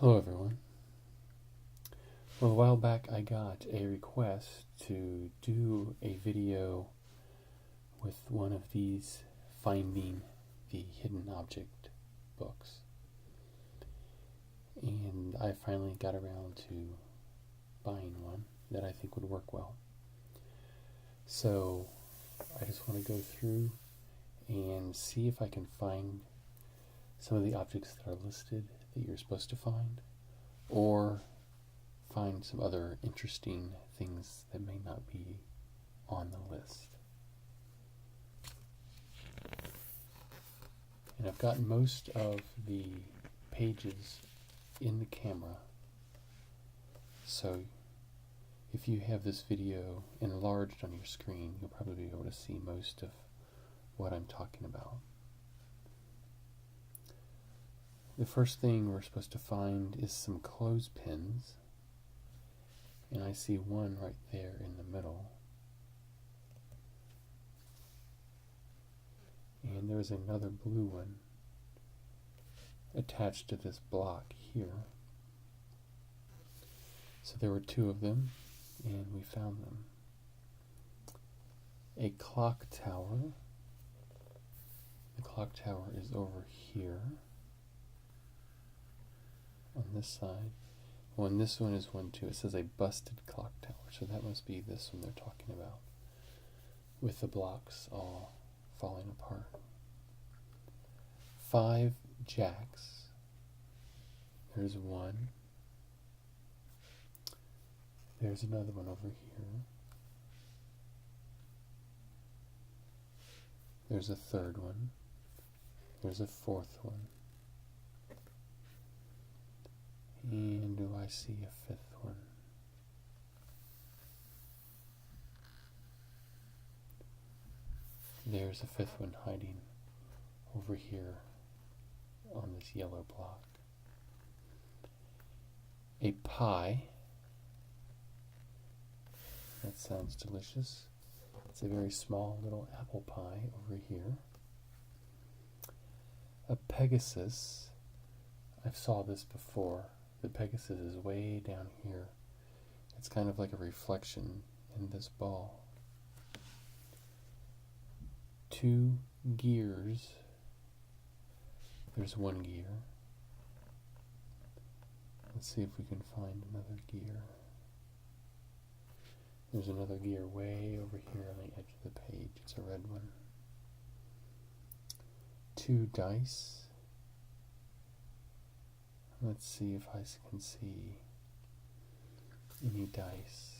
Hello everyone. Well, a while back I got a request to do a video with one of these Finding the Hidden Object books. And I finally got around to buying one that I think would work well. So I just want to go through and see if I can find some of the objects that are listed that you're supposed to find, or find some other interesting things that may not be on the list. And I've got most of the pages in the camera, so if you have this video enlarged on your screen, you'll probably be able to see most of what I'm talking about. The first thing we're supposed to find is some clothespins, and I see one right there in the middle. And there's another blue one attached to this block here. So there were two of them, and we found them. A clock tower. The clock tower is over here on this side. Well, and this one is one too. It says a busted clock tower, so that must be this one they're talking about, with the blocks all falling apart. 5 jacks. There's one. There's another one over here. There's a third one. There's a fourth one. And do I see a fifth one? There's a fifth one hiding over here on this yellow block. A pie. That sounds delicious. It's a very small little apple pie over here. A Pegasus. I've saw this before. The Pegasus is way down here. It's kind of like a reflection in this ball. 2 gears. There's one gear. Let's see if we can find another gear. There's another gear way over here on the edge of the page. It's a red one. 2 dice. Let's see if I can see any dice.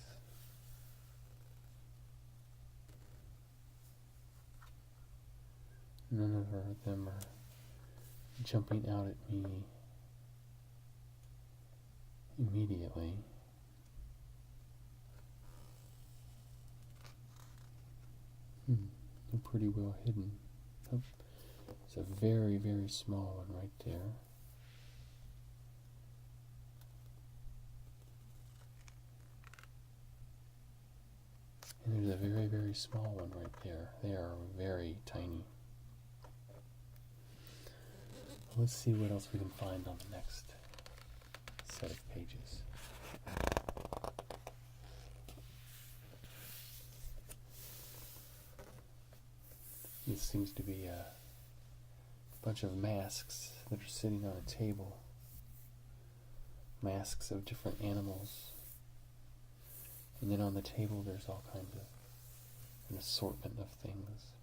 None of them are jumping out at me immediately. They're pretty well hidden. Oh, it's a very, very small one right there. And there's a very, very small one right there. They are very tiny. Let's see what else we can find on the next set of pages. This seems to be a bunch of masks that are sitting on a table. Masks of different animals. And then on the table there's all kinds of an assortment of things.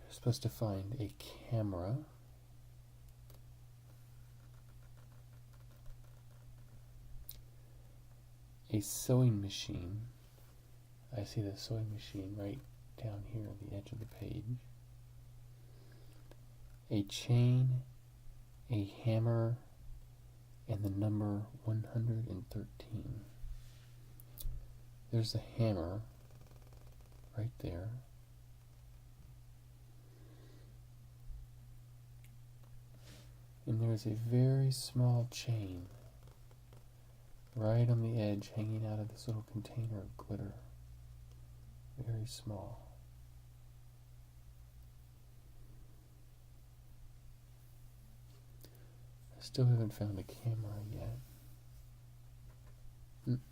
You're supposed to find a camera. A sewing machine. I see the sewing machine right down here at the edge of the page. A chain, a hammer, and the number 113. There's the hammer right there. And there's a very small chain right on the edge hanging out of this little container of glitter. Very small. Still haven't found a camera yet.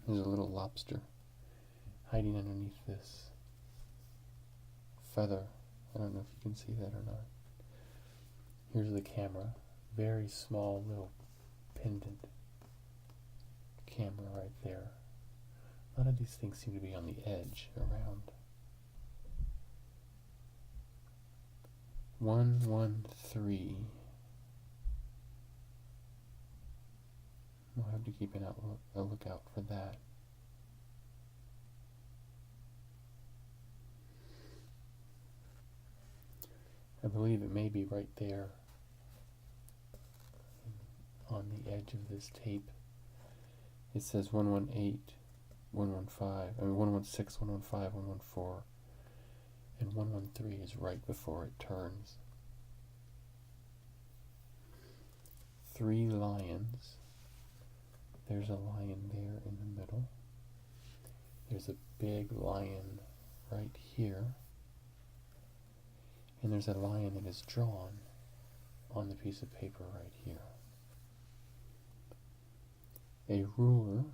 There's a little lobster hiding underneath this feather. I don't know if you can see that or not. Here's the camera. Very small little pendant camera right there. A lot of these things seem to be on the edge around. 113. We'll have to keep a lookout for that. I believe it may be right there on the edge of this tape. It says 118, 115, 116, 115, 114, and 113 is right before it turns. 3 lions. There's a lion there in the middle. There's a big lion right here. And there's a lion that is drawn on the piece of paper right here. A ruler,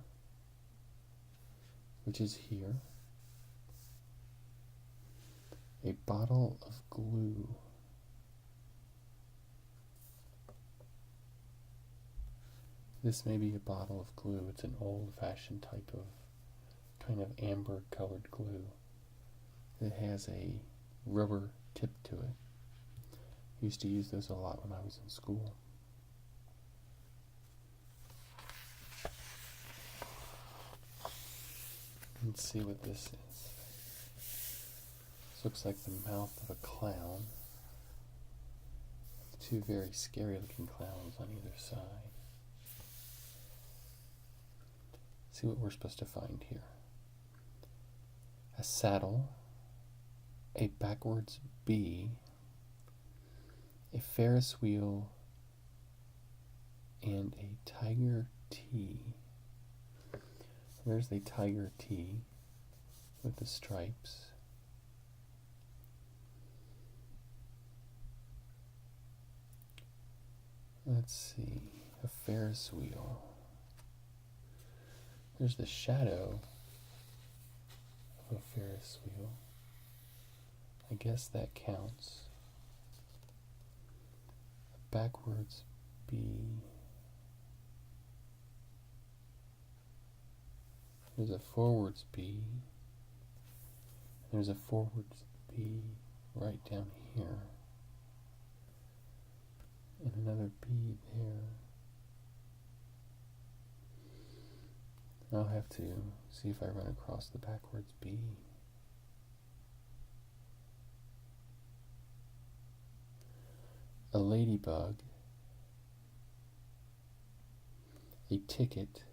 which is here. A bottle of glue. This may be a bottle of glue. It's an old-fashioned type of kind of amber-colored glue. It has a rubber tip to it. I used to use those a lot when I was in school. Let's see what this is. This looks like the mouth of a clown. 2 very scary-looking clowns on either side. See what we're supposed to find here. A saddle, a backwards B, a Ferris wheel, and a tiger T. There's the tiger T with the stripes. Let's see, a Ferris wheel. There's the shadow of a Ferris wheel. I guess that counts. A backwards B. There's a forwards B. There's a forwards B right down here. And another B there. I'll have to see if I run across the backwards B. A ladybug. A ticket.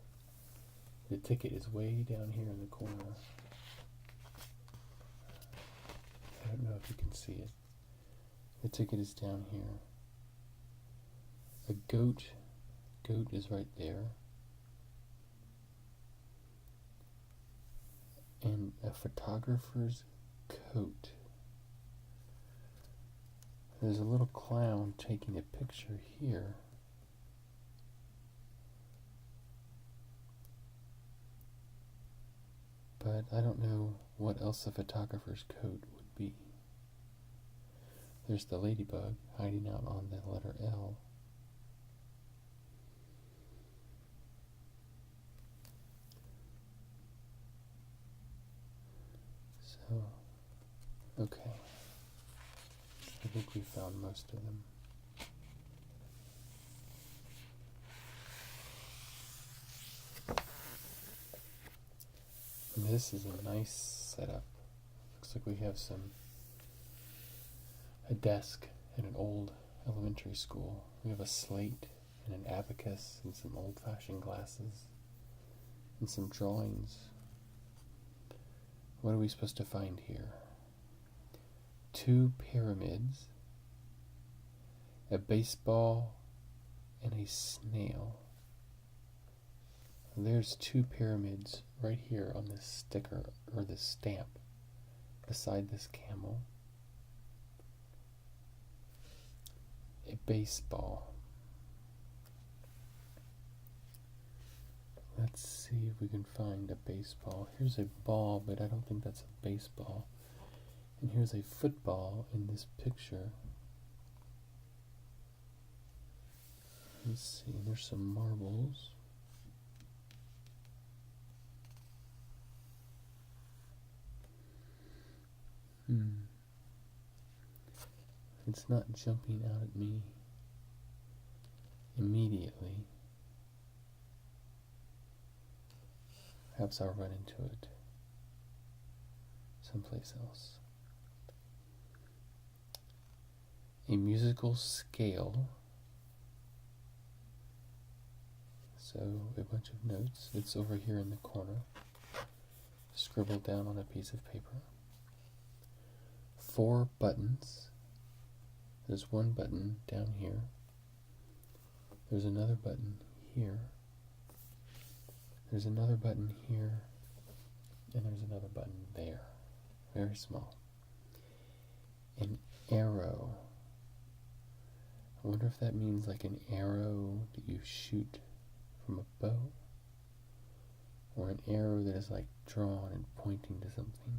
The ticket is way down here in the corner. I don't know if you can see it. The ticket is down here. A goat. Goat is right there. And a photographer's coat. There's a little clown taking a picture here. But I don't know what else a photographer's coat would be. There's the ladybug hiding out on the letter L. So, okay. I think we found most of them. And this is a nice setup. Looks like we have a desk in an old elementary school. We have a slate and an abacus and some old-fashioned glasses and some drawings. What are we supposed to find here? 2 pyramids, a baseball, and a snail. There's 2 pyramids right here on this sticker, or this stamp, beside this camel. A baseball. Let's see if we can find a baseball. Here's a ball, but I don't think that's a baseball. And here's a football in this picture. Let's see, there's some marbles. It's not jumping out at me immediately. Perhaps I'll run into it someplace else. A musical scale. So a bunch of notes. It's over here in the corner, scribbled down on a piece of paper. 4 buttons. There's one button down here. There's another button here. There's another button here. And there's another button there. Very small. An arrow. I wonder if that means like an arrow that you shoot from a bow, or an arrow that is like drawn and pointing to something.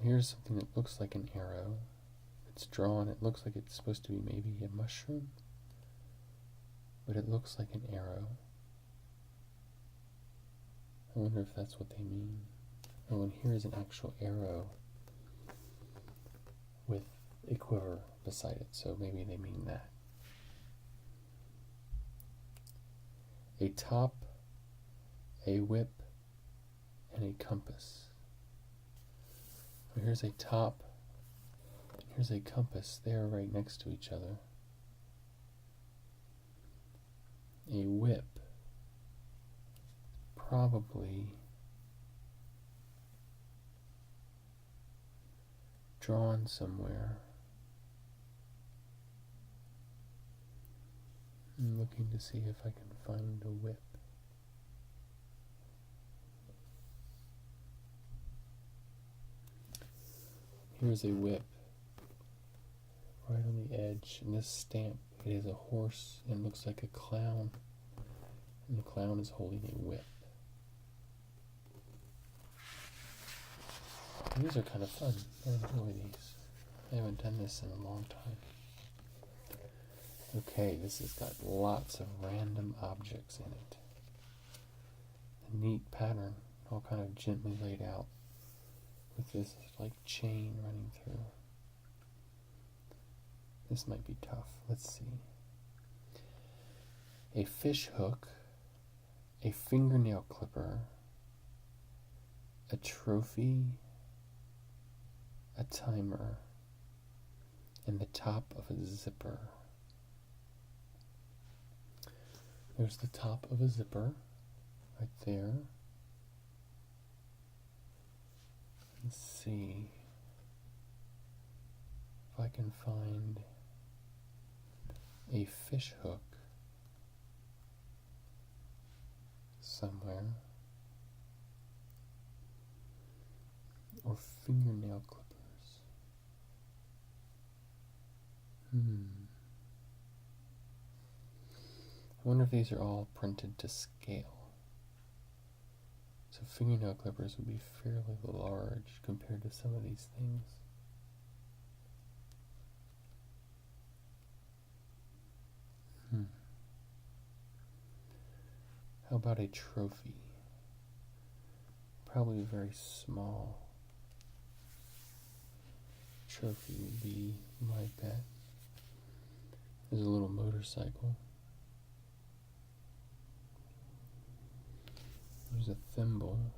Here's something that looks like an arrow. It's drawn. It looks like it's supposed to be maybe a mushroom, but it looks like an arrow. I wonder if that's what they mean. Oh, and here is an actual arrow with a quiver beside it, so maybe they mean that. A top, a whip, and a compass. So here's a top, here's a compass. They are right next to each other. A whip, probably drawn somewhere. I'm looking to see if I can find a whip. Here's a whip right on the edge, and this stamp, it is a horse and looks like a clown, and the clown is holding a whip. And these are kind of fun. I enjoy these. I haven't done this in a long time. Okay, this has got lots of random objects in it. A neat pattern, all kind of gently laid out, with this like chain running through. This might be tough. Let's see. A fish hook, a fingernail clipper, a trophy, a timer, and the top of a zipper. There's the top of a zipper right there. Let's see if I can find a fish hook somewhere, or fingernail clippers. I wonder if these are all printed to scale. So fingernail clippers would be fairly large compared to some of these things. How about a trophy? Probably a very small trophy would be my bet. There's a little motorcycle. There's a thimble.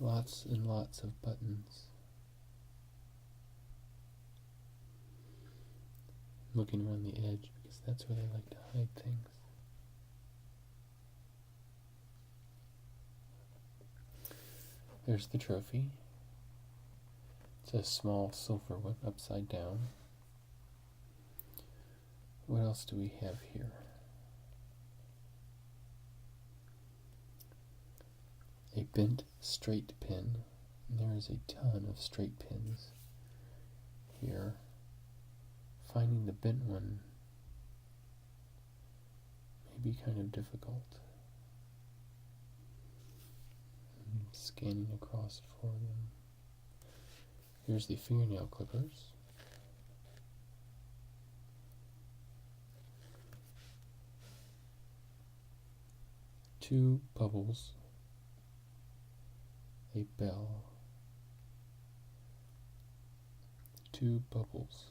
Lots and lots of buttons. Looking around the edge because that's where they like to hide things. There's the trophy. It's a small silver whip upside down. What else do we have here? A bent straight pin. And there is a ton of straight pins here. finding the bent one may be kind of difficult. I'm scanning across for them. Here's the fingernail clippers. Two bubbles, a bell, two bubbles.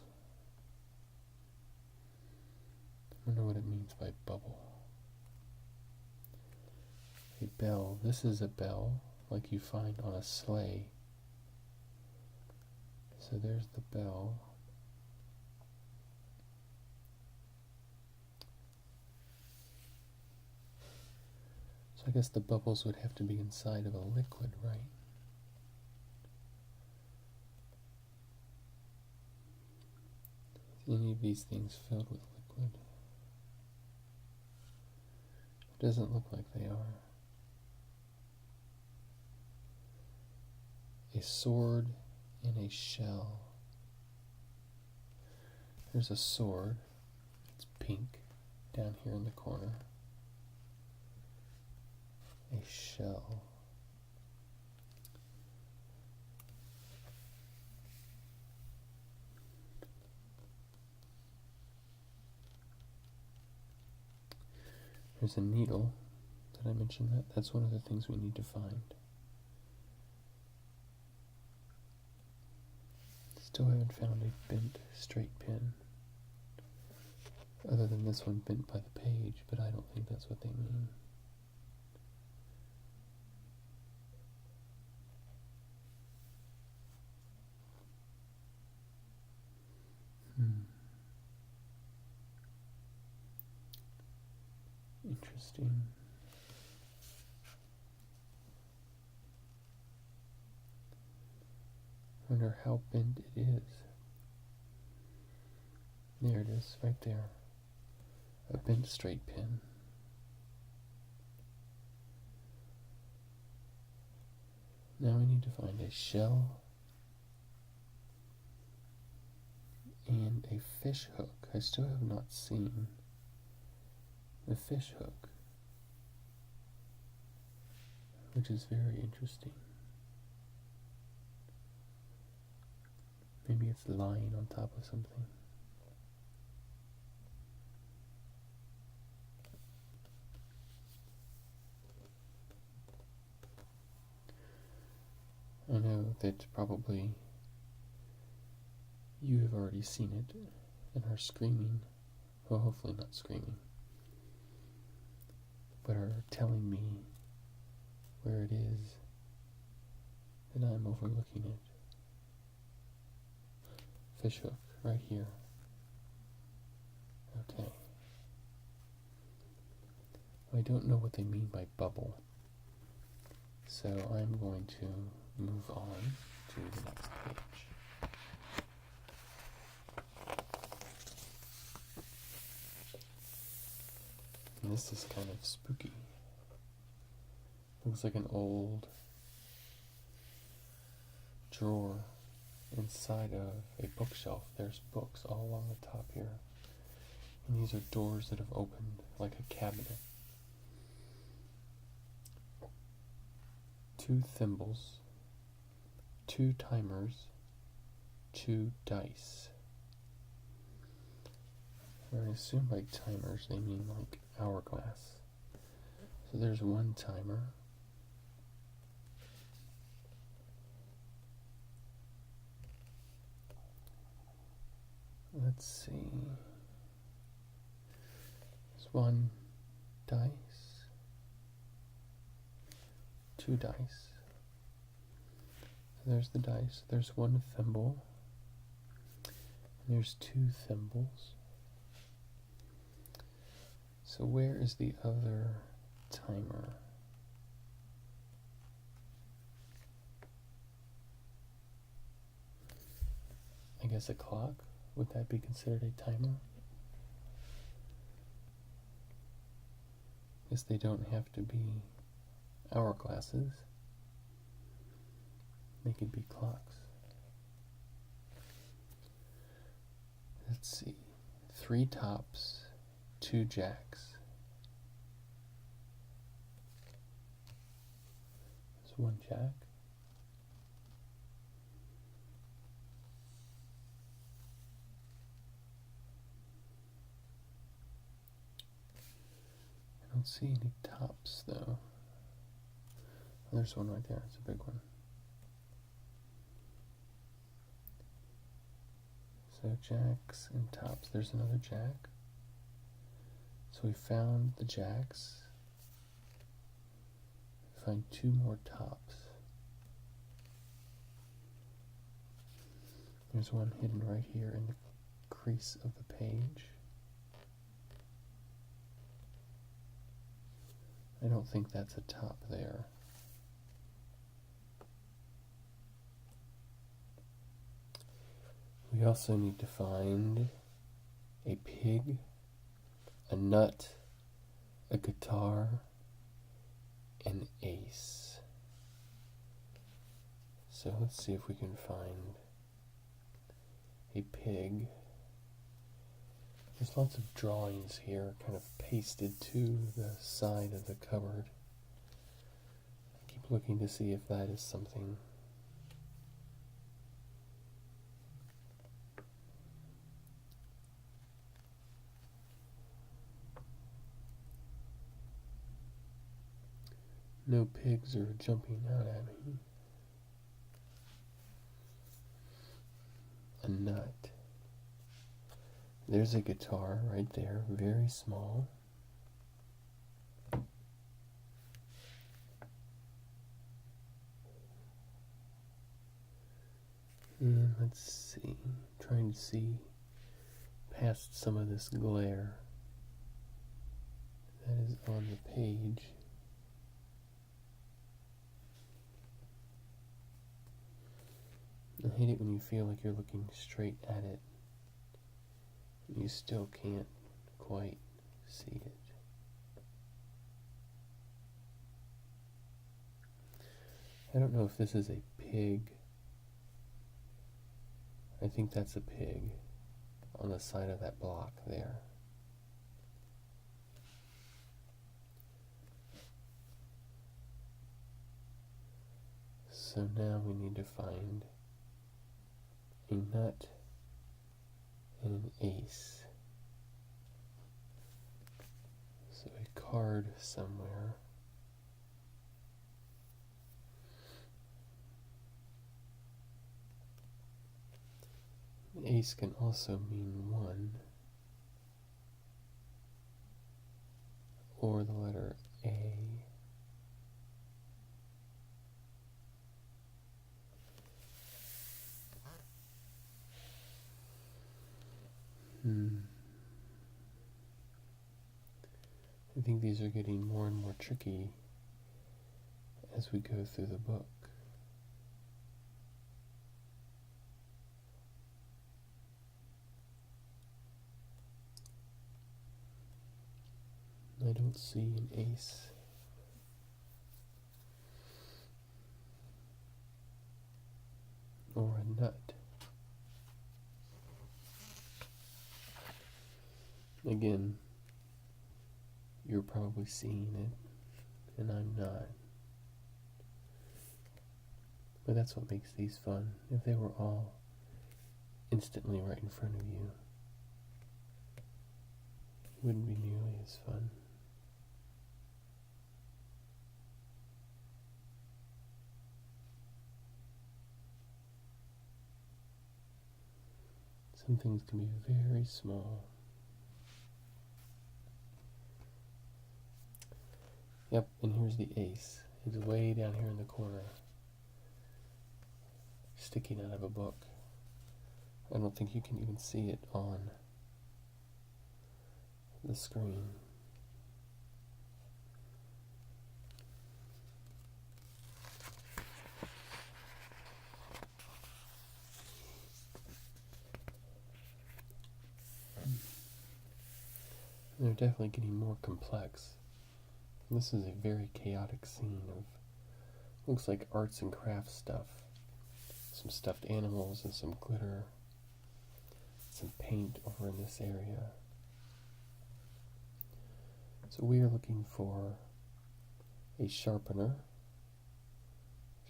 I wonder what it means by bubble. A bell. This is a bell like you find on a sleigh. So there's the bell. So I guess the bubbles would have to be inside of a liquid, right? Is any of these things filled with liquid? It doesn't look like they are. A sword in a shell. There's a sword. It's pink down here in the corner. A shell. There's a needle. Did I mention that? That's one of the things we need to find. Still haven't found a bent straight pin. Other than this one bent by the page, but I don't think that's what they mean. Interesting. I wonder how bent it is. There it is, right there. A bent straight pin. Now we need to find a shell and a fish hook. I still have not seen the fish hook, which is very interesting. Maybe it's lying on top of something. I know that probably you have already seen it and are screaming, well, hopefully not screaming, but are telling me where it is that I'm overlooking it. Fish hook, right here. Okay. I don't know what they mean by bubble, so I'm going to move on to the next page. And this is kind of spooky. Looks like an old drawer inside of a bookshelf. There's books all along the top here. And these are doors that have opened like a cabinet. 2 thimbles, 2 timers, 2 dice. I assume by timers they mean like hourglass. So there's 1 timer. Let's see. There's 1 dice. 2 dice. So there's the dice. There's 1 thimble. And there's 2 thimbles. So where is the other timer? I guess a clock? Would that be considered a timer? Guess they don't have to be hourglasses. They could be clocks. Let's see. 3 tops, 2 jacks. There's 1 jack. I don't see any tops though. Oh, there's one right there. It's a big one. So jacks and tops. There's another jack. So we found the jacks. Find 2 more tops. There's one hidden right here in the crease of the page. I don't think that's a top there. We also need to find a pig, a nut, a guitar, an ace. So let's see if we can find a pig. There's lots of drawings here kind of pasted to the side of the cupboard. I keep looking to see if that is something. No pigs are jumping out at me. A nut. There's a guitar right there, very small. And let's see, trying to see past some of this glare that is on the page. I hate it when you feel like you're looking straight at it. You still can't quite see it. I don't know if this is a pig. I think that's a pig on the side of that block there. So now we need to find a nut and an ace. So a card somewhere. An ace can also mean 1 or the letter A. I think these are getting more and more tricky as we go through the book. I don't see an ace. Or a nut. Again, you're probably seeing it, and I'm not. But that's what makes these fun. If they were all instantly right in front of you, it wouldn't be nearly as fun. Some things can be very small. Yep, and here's the ace. It's way down here in the corner, sticking out of a book. I don't think you can even see it on the screen. They're definitely getting more complex. This is a very chaotic scene of, looks like arts and crafts stuff. Some stuffed animals and some glitter. some paint over in this area. So we are looking for a sharpener,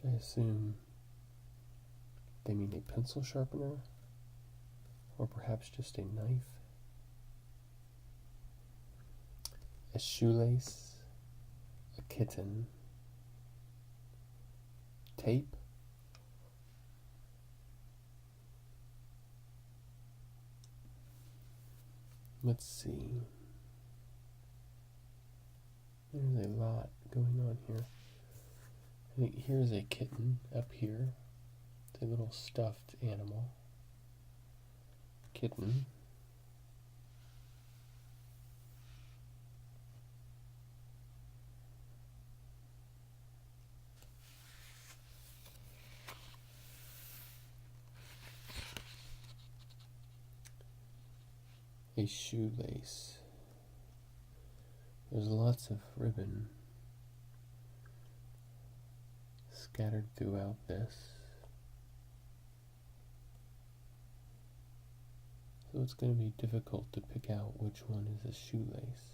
which I assume they mean a pencil sharpener, or perhaps just a knife. A shoelace, a kitten, tape, let's see, there's a lot going on here. I think here's a kitten up here. It's a little stuffed animal. Kitten. A shoelace. There's lots of ribbon scattered throughout this. So it's going to be difficult to pick out which one is a shoelace.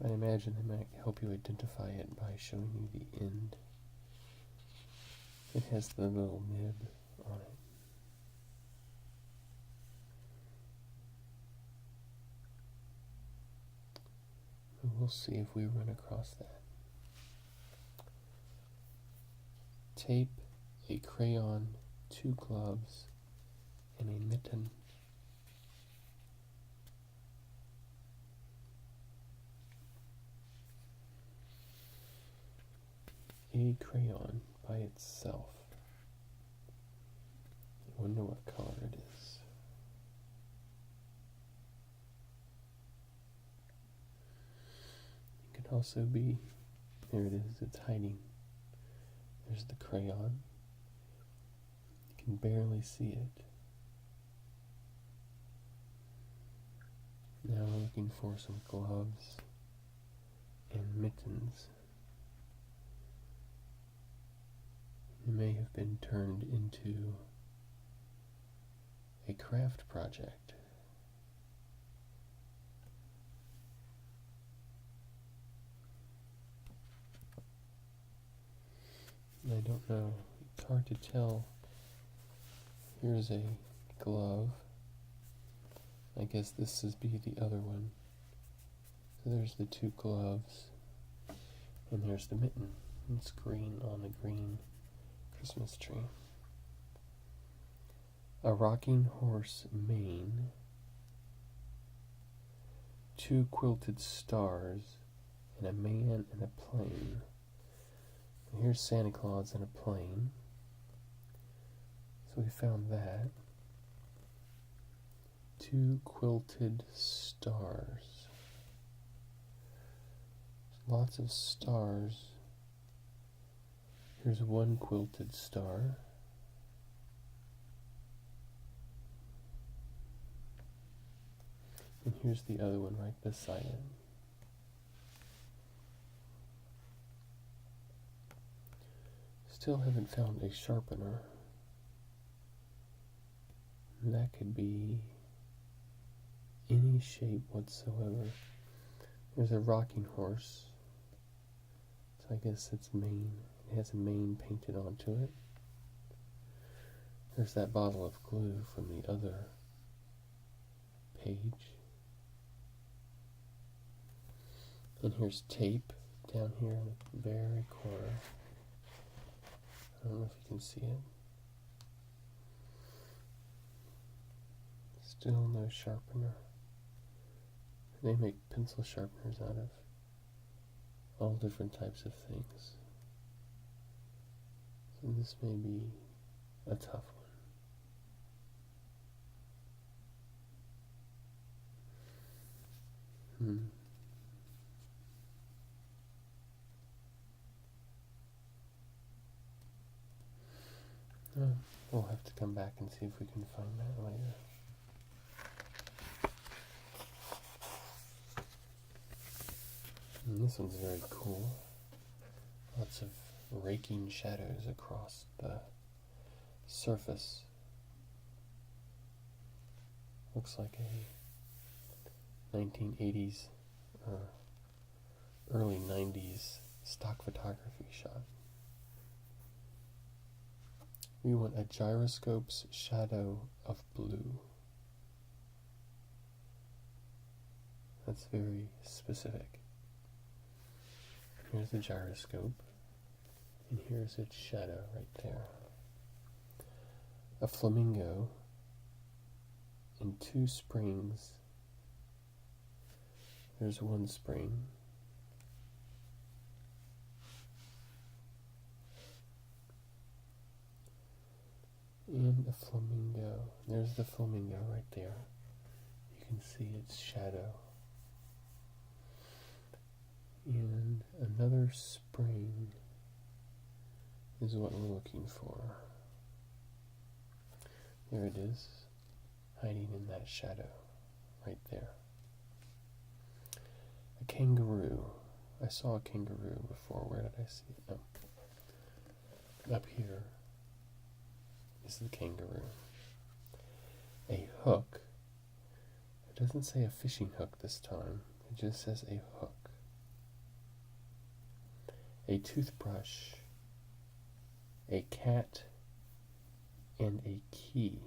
I imagine they might help you identify it by showing you the end. It has the little nib on it. And we'll see if we run across that. Tape, a crayon, 2 gloves, and a mitten. A crayon by itself. I wonder what color it is. It could also be, there it is, it's hiding. There's the crayon. You can barely see it. Now we're looking for some gloves and mittens. It may have been turned into a craft project. I don't know, it's hard to tell. Here's a glove. I guess this is be the other one. So there's the 2 gloves, and there's the mitten. It's green on the green Christmas tree. A rocking horse mane, 2 quilted stars, and a man in a plane. And here's Santa Claus in a plane. So we found that. 2 quilted stars. Lots of stars. Here's 1 quilted star. And here's the other one right beside it. Still haven't found a sharpener. And that could be any shape whatsoever. There's a rocking horse. So I guess it's mane. It has a mane painted onto it. There's that bottle of glue from the other page. And here's tape down here in the very corner. I don't know if you can see it. Still no sharpener. They make pencil sharpeners out of all different types of things. So this may be a tough one. We'll have to come back and see if we can find that later. And this one's very cool. Lots of raking shadows across the surface. Looks like a 1980s or early 90s stock photography shot. We want a gyroscope's shadow of blue. That's very specific. Here's the gyroscope, and here's its shadow right there. A flamingo and 2 springs. There's one spring. And a flamingo. There's the flamingo right there. You can see its shadow. And another spring is what we're looking for. There it is, hiding in that shadow right there. A kangaroo. I saw a kangaroo before. Where did I see it? Oh. Up here is the kangaroo. A hook. It doesn't say a fishing hook this time. It just says a hook. A toothbrush. A cat. And a key.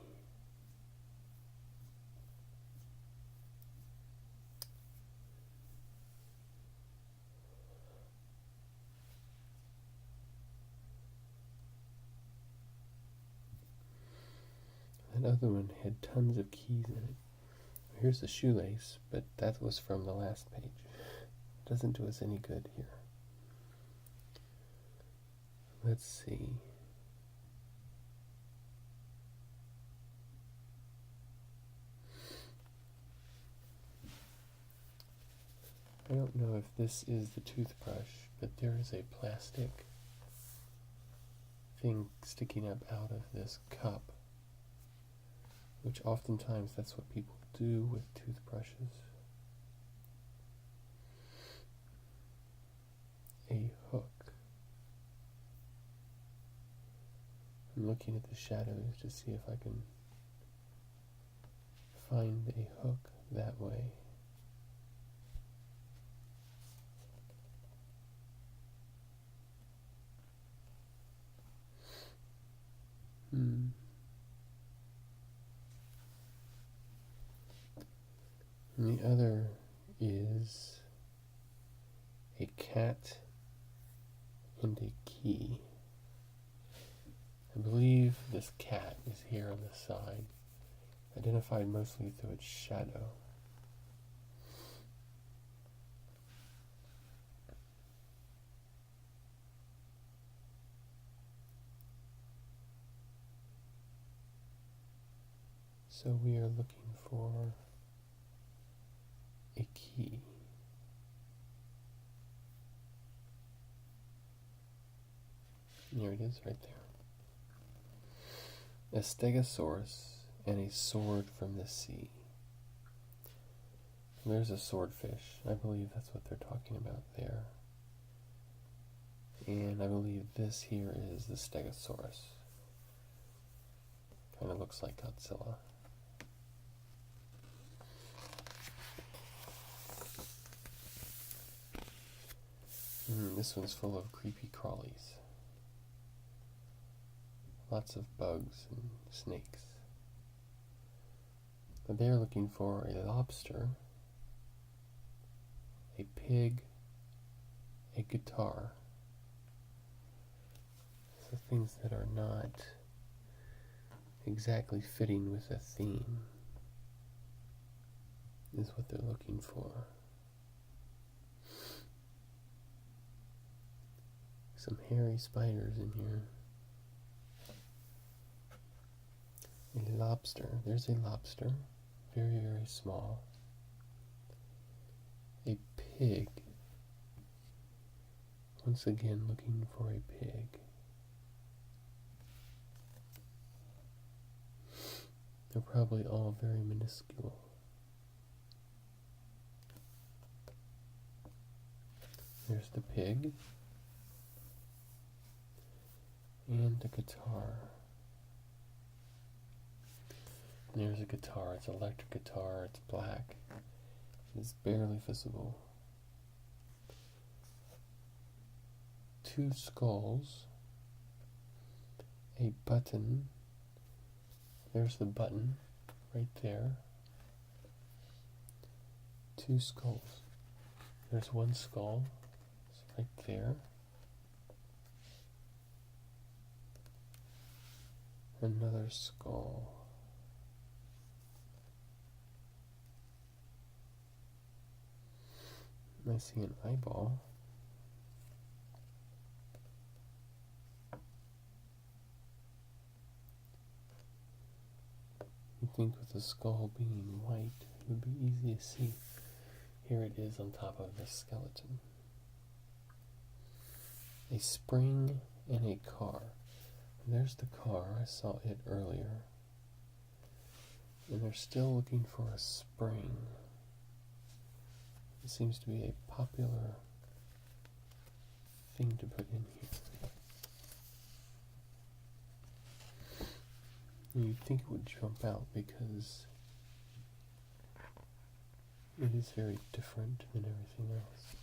That other one had tons of keys in it. Here's the shoelace, but that was from the last page. Doesn't do us any good here. Let's see. I don't know if this is the toothbrush, but there is a plastic thing sticking up out of this cup, which oftentimes that's what people do with toothbrushes. A hook. I'm looking at the shadows to see if I can find a hook that way. And the other is a cat and a key. I believe this cat is here on the side, identified mostly through its shadow. So we are looking for a key. There it is right there. A stegosaurus and a sword from the sea. There's a swordfish. I believe that's what they're talking about there. And I believe this here is the stegosaurus. Kind of looks like Godzilla. This one's full of creepy crawlies. Lots of bugs and snakes. But they're looking for a lobster, a pig, a guitar. So things that are not exactly fitting with a theme is what they're looking for. Some hairy spiders in here. A lobster. There's a lobster. Very, very small. A pig. Once again, looking for a pig. They're probably all very minuscule. There's the pig. And the guitar. There's a guitar. It's an electric guitar. It's black. It's barely visible. 2 skulls. A button. There's the button right there. 2 skulls. There's 1 skull. It's right there. Another skull. I see an eyeball. You'd think with the skull being white, it would be easy to see. Here it is on top of the skeleton. A spring and a car. And there's the car. I saw it earlier. And they're still looking for a spring. It seems to be a popular thing to put in here. You'd think it would jump out because it is very different than everything else.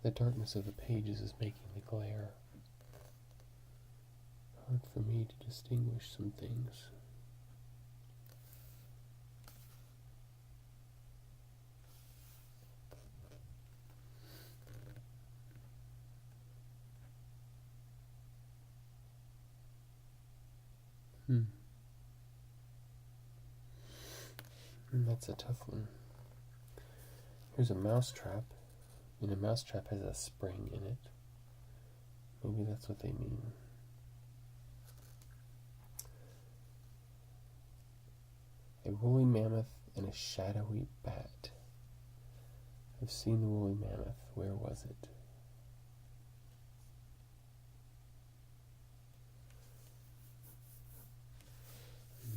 The darkness of the pages is making the glare hard for me to distinguish some things. That's a tough one. Here's a mousetrap, and a mousetrap has a spring in it. Maybe that's what they mean. A woolly mammoth and a shadowy bat. I've seen the woolly mammoth. Where was it?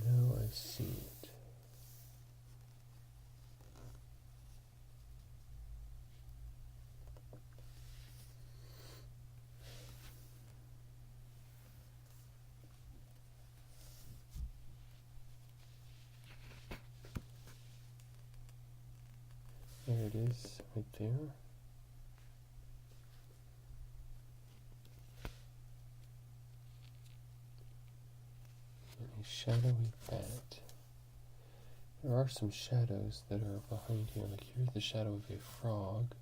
No, I've seen it. There it is, right there. And a shadowy bat. There are some shadows that are behind here. Like here's the shadow of a frog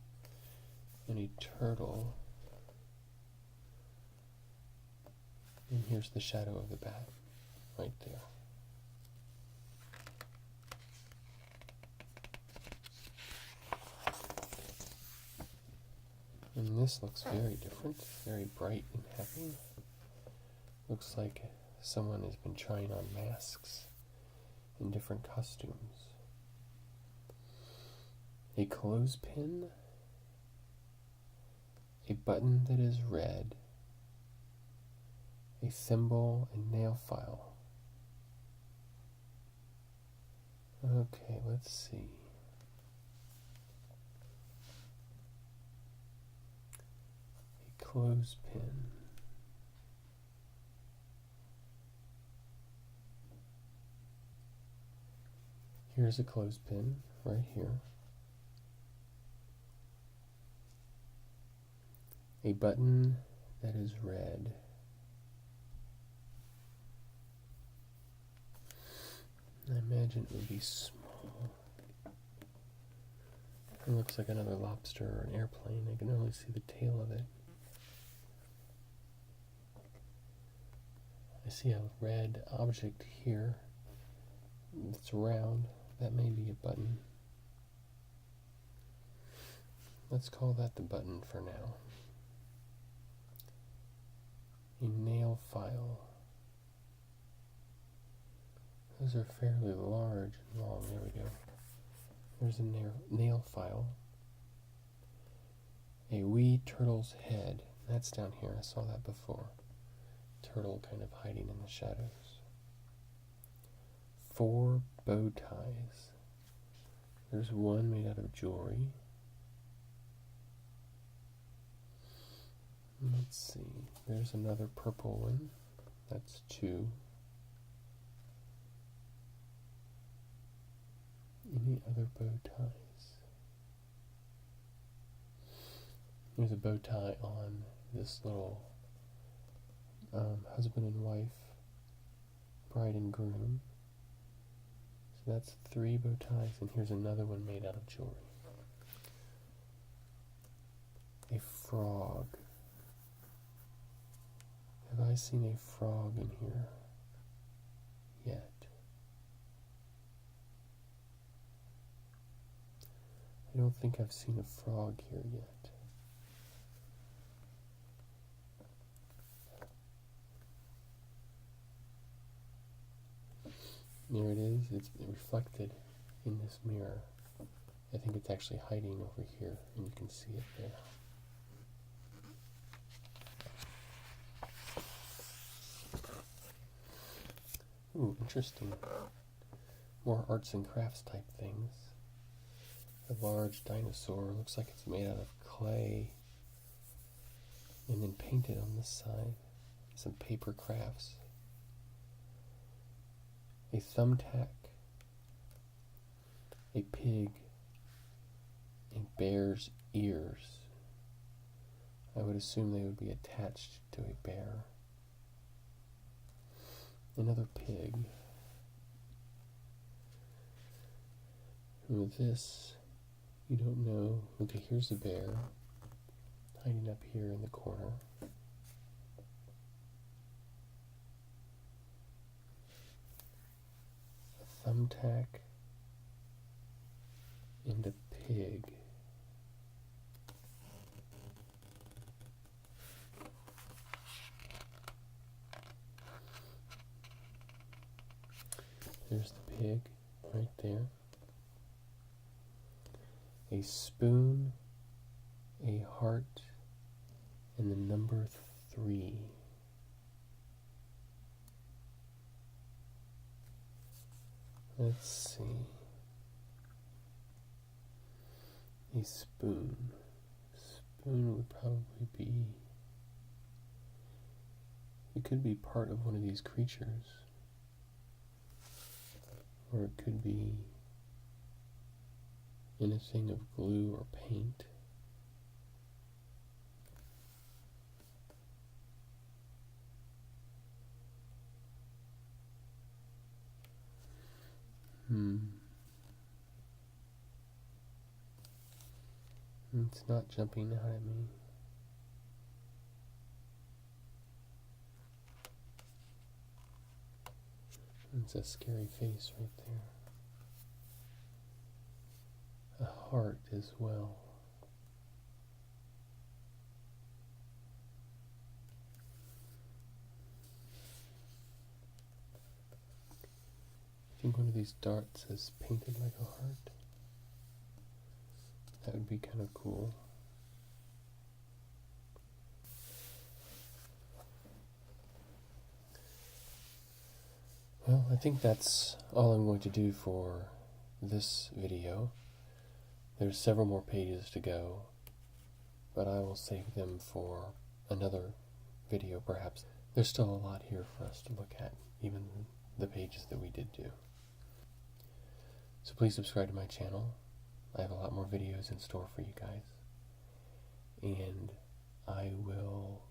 and a turtle. And here's the shadow of the bat, right there. And this looks very different, very bright and happy. Looks like someone has been trying on masks in different costumes. A clothespin, a button that is red, a thimble, and nail file. Okay, let's see. A clothespin. Here's a clothespin right here. A button that is red. I imagine it would be small. It looks like another lobster or an airplane. I can only see the tail of it. I see a red object here. It's round. That may be a button. Let's call that the button for now. A nail file. Those are fairly large and long. There we go. There's a nail file. A wee turtle's head. That's down here. I saw that before. Turtle kind of hiding in the shadows. 4 bow ties. There's one made out of jewelry. Let's see. There's another purple one. That's 2. Any other bow ties? There's a bow tie on this little husband and wife, bride and groom. So that's 3 bow ties, and here's another one made out of jewelry. A frog. Have I seen a frog in here yet? I don't think I've seen a frog here yet. There it is. It's reflected in this mirror. I think it's actually hiding over here, and you can see it there. Ooh, interesting. More arts and crafts type things. A large dinosaur. Looks like it's made out of clay and then painted on this side. Some paper crafts. A thumbtack. A pig. And bear's ears. I would assume they would be attached to a bear. Another pig. And with this, you don't know. Okay, here's the bear hiding up here in the corner. A thumbtack and a pig. There's the pig right there. A spoon, a heart, and the number 3. Let's see. A spoon. Spoon would probably be... It could be part of one of these creatures. Or it could be in a thing of glue or paint. It's not jumping out at me. It's a scary face right there. A heart as well. I think one of these darts is painted like a heart. That would be kind of cool. Well, I think that's all I'm going to do for this video. There's several more pages to go, but I will save them for another video perhaps. There's still a lot here for us to look at, even the pages that we did do. So please subscribe to my channel. I have a lot more videos in store for you guys. And I will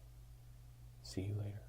see you later.